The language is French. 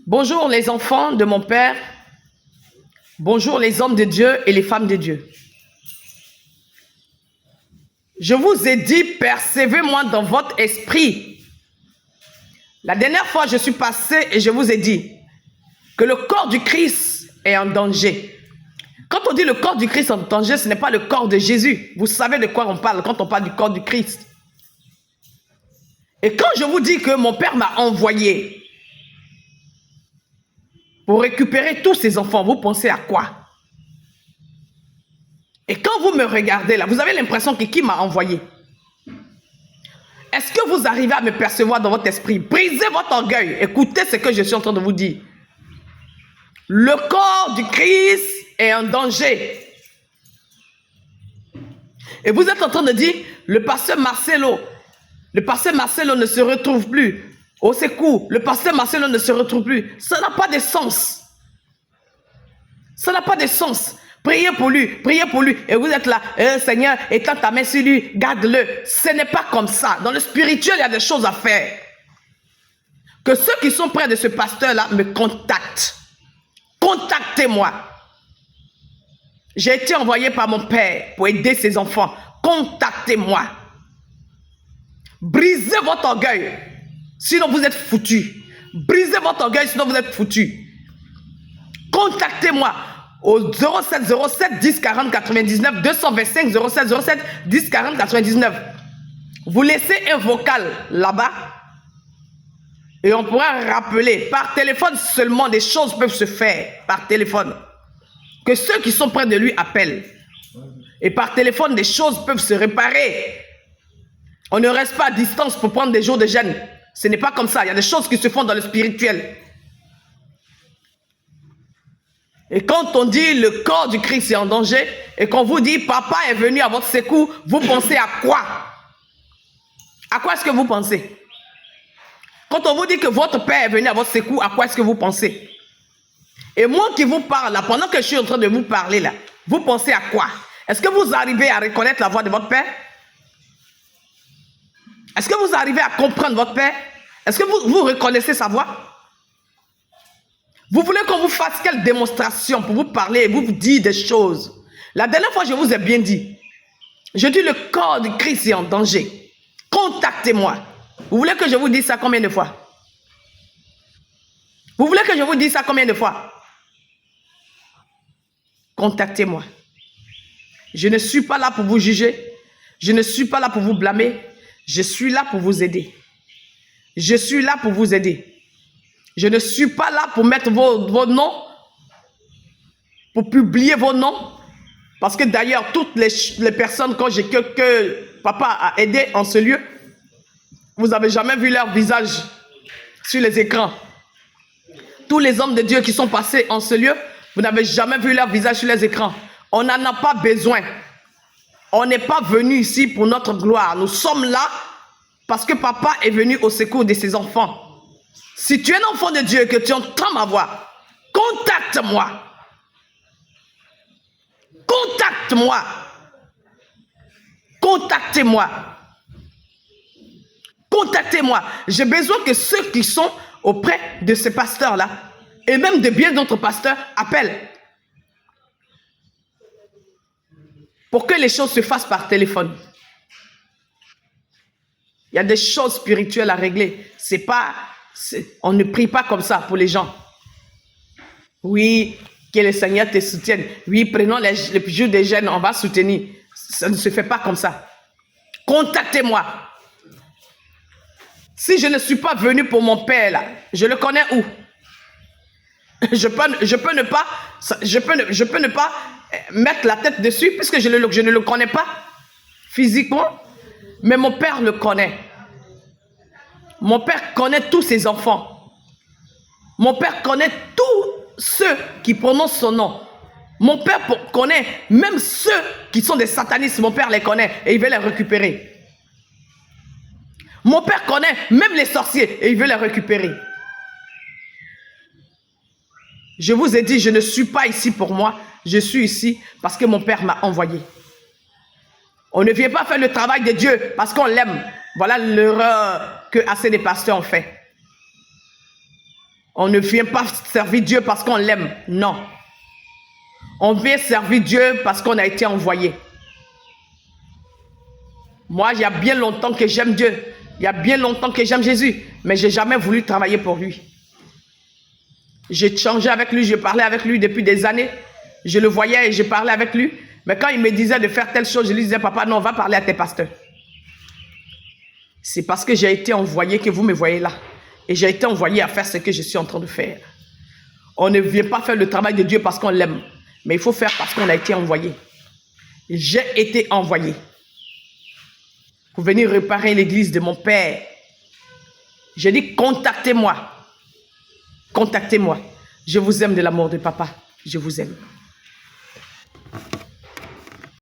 Bonjour les enfants de mon Père. Bonjour les hommes de Dieu et les femmes de Dieu. Je vous ai dit, percevez-moi dans votre esprit. La dernière fois, je suis passé et je vous ai dit que le corps du Christ est en danger. Quand on dit le corps du Christ en danger, ce n'est pas le corps de Jésus. Vous savez de quoi on parle quand on parle du corps du Christ. Et quand je vous dis que mon Père m'a envoyé pour récupérer tous ces enfants, vous pensez à quoi? Et quand vous me regardez là, vous avez l'impression que qui m'a envoyé? Est-ce que vous arrivez à me percevoir dans votre esprit? Brisez votre orgueil. Écoutez ce que je suis en train de vous dire. Le corps du Christ est en danger. Et vous êtes en train de dire, le pasteur Marcelo ne se retrouve plus. Au secours, le pasteur Marcelo ne se retrouve plus. Ça n'a pas de sens. Ça n'a pas de sens. Priez pour lui, priez pour lui. Et vous êtes là, Seigneur, étends ta main sur lui, garde-le. Ce n'est pas comme ça. Dans le spirituel, il y a des choses à faire. Que ceux qui sont près de ce pasteur-là me contactent. Contactez-moi. J'ai été envoyé par mon Père pour aider ses enfants. Contactez-moi. Brisez votre orgueil, sinon vous êtes foutus. Brisez votre orgueil, sinon vous êtes foutus. Contactez-moi au 07 07 10 40 99 225 07 07 10 40 99. Vous laissez un vocal là-bas et on pourra rappeler. Par téléphone seulement, des choses peuvent se faire par téléphone. Que ceux qui sont près de lui appellent. Et par téléphone, des choses peuvent se réparer. On ne reste pas à distance pour prendre des jours de jeûne. Ce n'est pas comme ça. Il y a des choses qui se font dans le spirituel. Et quand on dit le corps du Christ est en danger, et qu'on vous dit papa est venu à votre secours, vous pensez à quoi? À quoi est-ce que vous pensez? Quand on vous dit que votre père est venu à votre secours, à quoi est-ce que vous pensez? Et moi qui vous parle là, pendant que je suis en train de vous parler là, vous pensez à quoi? Est-ce que vous arrivez à reconnaître la voix de votre père? Est-ce que vous arrivez à comprendre votre père? Est-ce que vous reconnaissez sa voix? Vous voulez qu'on vous fasse quelle démonstration pour vous parler et vous dire des choses? La dernière fois, je vous ai bien dit. Je dis le corps du Christ est en danger. Contactez-moi. Vous voulez que je vous dise ça combien de fois? Vous voulez que je vous dise ça combien de fois? Contactez-moi. Je ne suis pas là pour vous juger. Je ne suis pas là pour vous blâmer. Je suis là pour vous aider. Je suis là pour vous aider. Je ne suis pas là pour mettre vos noms, pour publier vos noms. Parce que d'ailleurs, toutes les personnes que papa a aidées en ce lieu, vous n'avez jamais vu leur visage sur les écrans. Tous les hommes de Dieu qui sont passés en ce lieu, vous n'avez jamais vu leur visage sur les écrans. On n'en a pas besoin. On n'est pas venu ici pour notre gloire. Nous sommes là parce que papa est venu au secours de ses enfants. Si tu es un enfant de Dieu et que tu entends ma voix, contacte-moi. Contacte-moi. Contactez-moi. Contactez-moi. J'ai besoin que ceux qui sont auprès de ce pasteur-là, et même de bien d'autres pasteurs, appellent. Pour que les choses se fassent par téléphone. Il y a des choses spirituelles à régler. On ne prie pas comme ça pour les gens. Oui, que le Seigneur te soutienne. Oui, prenons les jours des jeûnes, on va soutenir. Ça ne se fait pas comme ça. Contactez-moi. Si je ne suis pas venu pour mon père là, je le connais où? Je peux ne pas mettre la tête dessus puisque je ne le connais pas physiquement, mais mon père le connaît. Mon père connaît tous ses enfants. Mon père connaît tous ceux qui prononcent son nom. Mon père connaît même ceux qui sont des satanistes. Mon père les connaît et il veut les récupérer. Mon père connaît même les sorciers et il veut les récupérer. Je vous ai dit, je ne suis pas ici pour moi. Je suis ici parce que mon père m'a envoyé. On ne vient pas faire le travail de Dieu parce qu'on l'aime. Voilà l'erreur que assez de pasteurs ont fait. On ne vient pas servir Dieu parce qu'on l'aime. Non. On vient servir Dieu parce qu'on a été envoyé. Moi, il y a bien longtemps que j'aime Dieu. Il y a bien longtemps que j'aime Jésus. Mais je n'ai jamais voulu travailler pour lui. J'ai changé avec lui, je parlais avec lui depuis des années. Je le voyais et je parlais avec lui. Mais quand il me disait de faire telle chose, je lui disais, papa, non, va parler à tes pasteurs. C'est parce que j'ai été envoyé que vous me voyez là. Et j'ai été envoyé à faire ce que je suis en train de faire. On ne vient pas faire le travail de Dieu parce qu'on l'aime. Mais il faut faire parce qu'on a été envoyé. J'ai été envoyé pour venir réparer l'église de mon père. J'ai dit, contactez-moi. Contactez-moi. Je vous aime de l'amour de papa. Je vous aime.